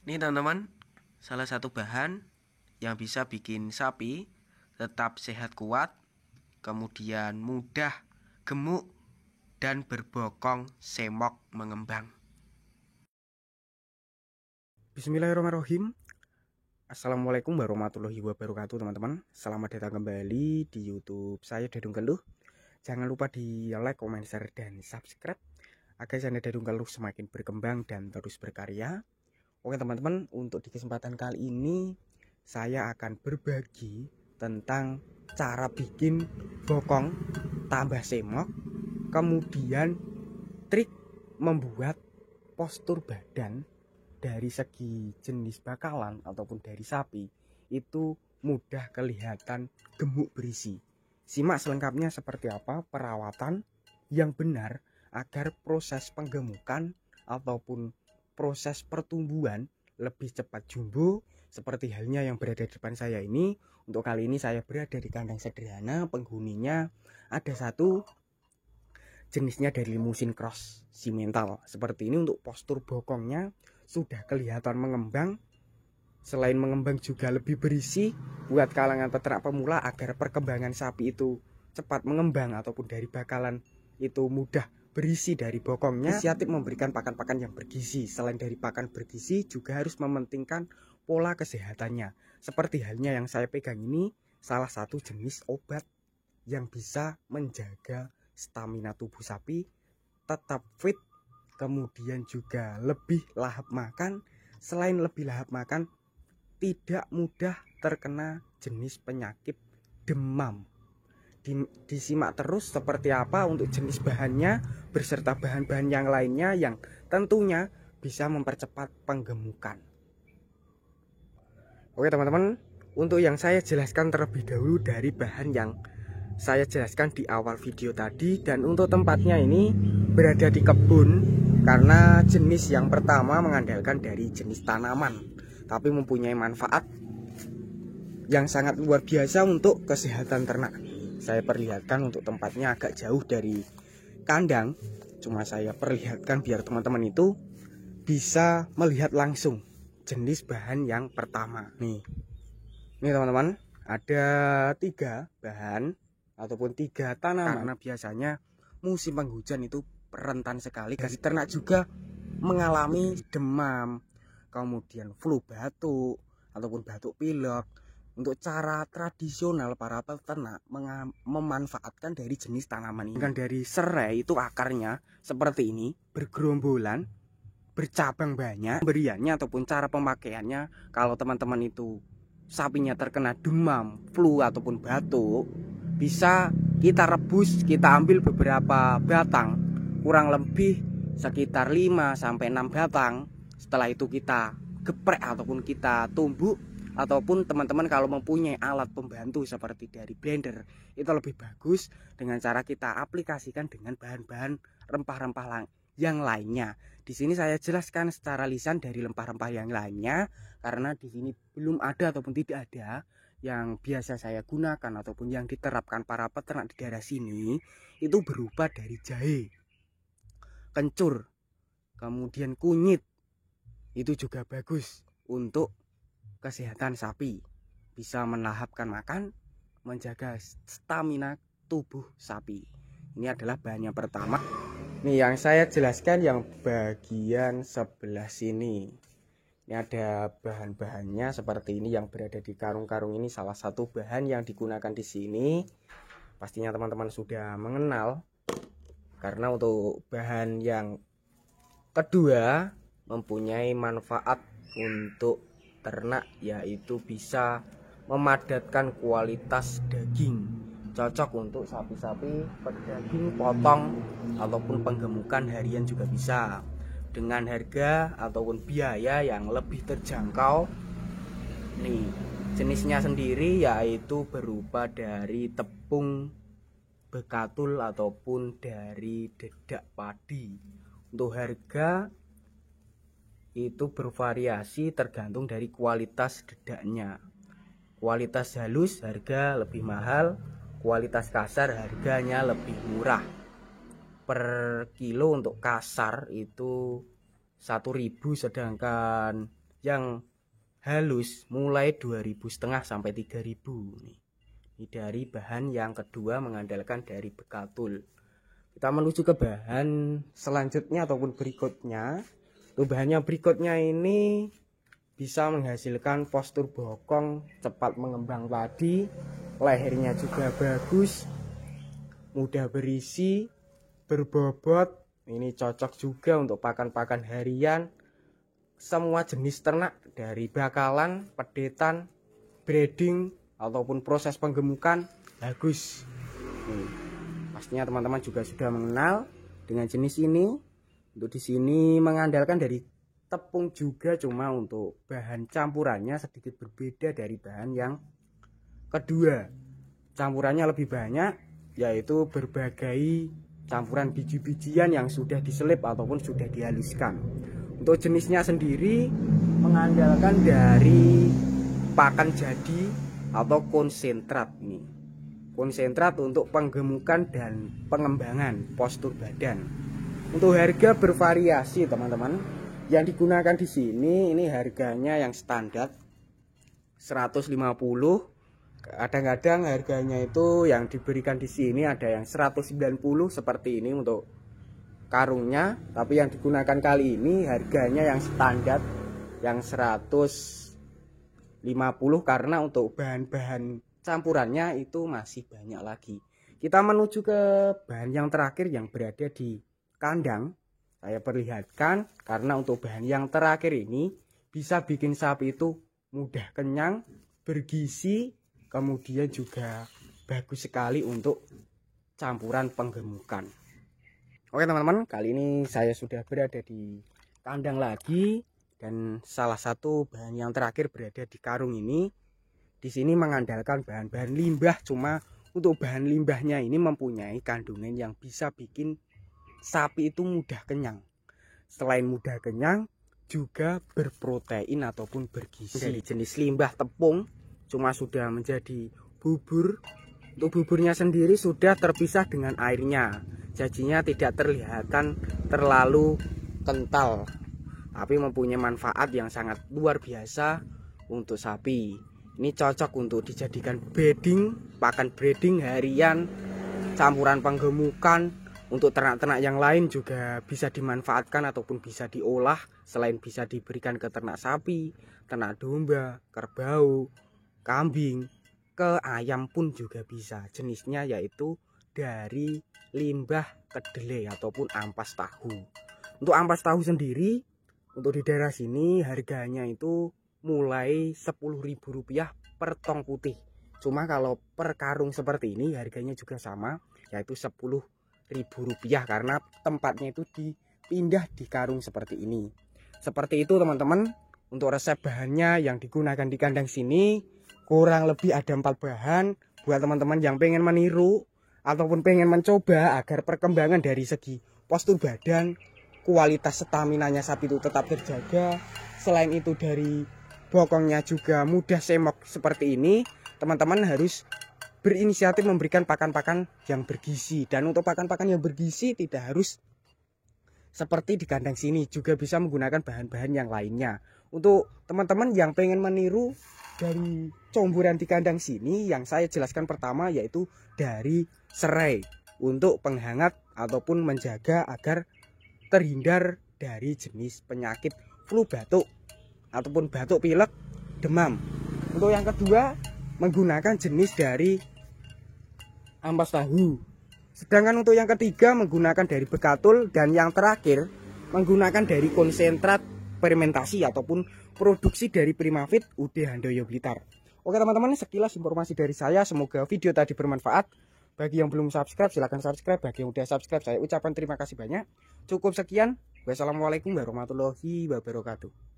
Ini teman-teman, salah satu bahan yang bisa bikin sapi tetap sehat kuat, kemudian mudah gemuk dan berbokong semok mengembang. Bismillahirrahmanirrahim. Assalamualaikum warahmatullahi wabarakatuh teman-teman. Selamat datang kembali di YouTube saya Dadung Keluh. Jangan lupa di like, comment, share, dan subscribe agar channel Dadung Keluh semakin berkembang dan terus berkarya. Oke teman-teman, untuk di kesempatan kali ini saya akan berbagi tentang cara bikin bokong tambah semok, kemudian trik membuat postur badan dari segi jenis bakalan ataupun dari sapi itu mudah kelihatan gemuk berisi. Simak selengkapnya seperti apa perawatan yang benar agar proses penggemukan ataupun proses pertumbuhan lebih cepat jumbo, seperti halnya yang berada di depan saya ini. Untuk kali ini saya berada di kandang sederhana, penghuninya ada satu, jenisnya dari limusin cross simental. Seperti ini untuk postur bokongnya sudah kelihatan mengembang. Selain mengembang juga lebih berisi buat kalangan peternak pemula agar perkembangan sapi itu cepat mengembang ataupun dari bakalan itu mudah berisi dari bokongnya. Inisiatif memberikan pakan-pakan yang bergizi. Selain dari pakan bergizi juga harus mementingkan pola kesehatannya. Seperti halnya yang saya pegang ini salah satu jenis obat yang bisa menjaga stamina tubuh sapi tetap fit, kemudian juga lebih lahap makan. Selain lebih lahap makan, tidak mudah terkena jenis penyakit demam. Disimak terus seperti apa untuk jenis bahannya beserta bahan-bahan yang lainnya yang tentunya bisa mempercepat penggemukan. Oke teman-teman, untuk yang saya jelaskan terlebih dahulu dari bahan yang saya jelaskan di awal video tadi. Dan untuk tempatnya ini berada di kebun, karena jenis yang pertama mengandalkan dari jenis tanaman, tapi mempunyai manfaat yang sangat luar biasa untuk kesehatan ternak. Saya perlihatkan untuk tempatnya agak jauh dari kandang, cuma saya perlihatkan biar teman-teman itu bisa melihat langsung jenis bahan yang pertama. Nih teman-teman, ada 3 bahan ataupun 3 tanaman, karena biasanya musim penghujan itu rentan sekali dari ternak juga mengalami demam, kemudian flu batuk ataupun batuk pilek. Untuk cara tradisional para peternak memanfaatkan dari jenis tanaman ini. Dengan dari serai itu akarnya seperti ini, bergerombolan, bercabang banyak. Pemberiannya ataupun cara pemakaiannya, kalau teman-teman itu sapinya terkena demam, flu ataupun batuk, bisa kita rebus, kita ambil beberapa batang, kurang lebih sekitar 5 sampai 6 batang. Setelah itu kita geprek ataupun kita tumbuk, ataupun teman-teman kalau mempunyai alat pembantu seperti dari blender, itu lebih bagus dengan cara kita aplikasikan dengan bahan-bahan rempah-rempah yang lainnya. Di sini saya jelaskan secara lisan dari rempah-rempah yang lainnya, karena di sini belum ada ataupun tidak ada yang biasa saya gunakan ataupun yang diterapkan para peternak di daerah sini. Itu berupa dari jahe, kencur, kemudian kunyit. Itu juga bagus untuk kesehatan sapi, bisa melahapkan makan, menjaga stamina tubuh sapi. Ini adalah bahan yang pertama. Nih yang saya jelaskan yang bagian sebelah sini. Ini ada bahan-bahannya seperti ini yang berada di karung-karung ini, salah satu bahan yang digunakan di sini. Pastinya teman-teman sudah mengenal, karena untuk bahan yang kedua mempunyai manfaat untuk ternak, yaitu bisa memadatkan kualitas daging, cocok untuk sapi-sapi pedaging potong ataupun penggemukan harian juga bisa, dengan harga ataupun biaya yang lebih terjangkau. Nih jenisnya sendiri yaitu berupa dari tepung bekatul ataupun dari dedak padi. Untuk harga itu bervariasi tergantung dari kualitas dedaknya. Kualitas halus harga lebih mahal, kualitas kasar harganya lebih murah. Per kilo untuk kasar itu 1.000, sedangkan yang halus mulai 2.500 sampai 3.000 nih. Ini dari bahan yang kedua mengandalkan dari bekatul. Kita menuju ke bahan selanjutnya ataupun berikutnya. Tuh bahannya berikutnya ini bisa menghasilkan postur bokong, cepat mengembang padi, lehernya juga bagus, mudah berisi, berbobot. Ini cocok juga untuk pakan-pakan harian. Semua jenis ternak dari bakalan, pedetan, breeding ataupun proses penggemukan bagus. Pastinya teman-teman juga sudah mengenal dengan jenis ini. Untuk di sini mengandalkan dari tepung juga, cuma untuk bahan campurannya sedikit berbeda dari bahan yang kedua. Campurannya lebih banyak, yaitu berbagai campuran biji-bijian yang sudah diselip ataupun sudah dihaluskan. Untuk jenisnya sendiri mengandalkan dari pakan jadi atau konsentrat ini. Konsentrat untuk penggemukan dan pengembangan postur badan. Untuk harga bervariasi teman-teman. Yang digunakan di sini ini harganya yang standar 150. Kadang-kadang harganya itu yang diberikan di sini ada yang 190 seperti ini untuk karungnya, tapi yang digunakan kali ini harganya yang standar yang 150 karena untuk bahan-bahan campurannya itu masih banyak lagi. Kita menuju ke bahan yang terakhir yang berada di kandang. Saya perlihatkan karena untuk bahan yang terakhir ini bisa bikin sapi itu mudah kenyang, bergizi, kemudian juga bagus sekali untuk campuran penggemukan. Oke teman-teman, kali ini saya sudah berada di kandang lagi dan salah satu bahan yang terakhir berada di karung ini. Di sini mengandalkan bahan-bahan limbah, cuma untuk bahan limbahnya ini mempunyai kandungan yang bisa bikin sapi itu mudah kenyang. Selain mudah kenyang, juga berprotein ataupun bergizi. Dari jenis limbah tepung, cuma sudah menjadi bubur. Untuk buburnya sendiri sudah terpisah dengan airnya. Jajinya tidak terlihatan terlalu kental, tapi mempunyai manfaat yang sangat luar biasa untuk sapi. Ini cocok untuk dijadikan breeding, pakan breeding harian, campuran penggemukan. Untuk ternak-ternak yang lain juga bisa dimanfaatkan ataupun bisa diolah. Selain bisa diberikan ke ternak sapi, ternak domba, kerbau, kambing, ke ayam pun juga bisa. Jenisnya yaitu dari limbah kedelai ataupun ampas tahu. Untuk ampas tahu sendiri, untuk di daerah sini harganya itu mulai Rp10.000 per tong putih. Cuma kalau per karung seperti ini harganya juga sama, yaitu Rp10.000 karena tempatnya itu dipindah di karung seperti ini. Seperti itu teman-teman. Untuk resep bahannya yang digunakan di kandang sini kurang lebih ada 4 bahan. Buat teman-teman yang pengen meniru ataupun pengen mencoba agar perkembangan dari segi postur badan, kualitas staminanya sapi itu tetap terjaga. Selain itu dari bokongnya juga mudah semok seperti ini, teman-teman harus berinisiatif memberikan pakan-pakan yang bergizi. Dan untuk pakan-pakan yang bergizi tidak harus seperti di kandang sini, juga bisa menggunakan bahan-bahan yang lainnya. Untuk teman-teman yang pengen meniru dari comburan di kandang sini, yang saya jelaskan pertama yaitu dari serai untuk penghangat ataupun menjaga agar terhindar dari jenis penyakit flu batuk ataupun batuk pilek, demam. Untuk yang kedua menggunakan jenis dari ampas tahu. Sedangkan untuk yang ketiga menggunakan dari bekatul, dan yang terakhir menggunakan dari konsentrat fermentasi ataupun produksi dari Primafit UD Handoyo Blitar. Oke teman-teman, sekilas informasi dari saya. Semoga video tadi bermanfaat. Bagi yang belum subscribe silahkan subscribe. Bagi yang udah subscribe saya ucapkan terima kasih banyak. Cukup sekian. Wassalamualaikum warahmatullahi wabarakatuh.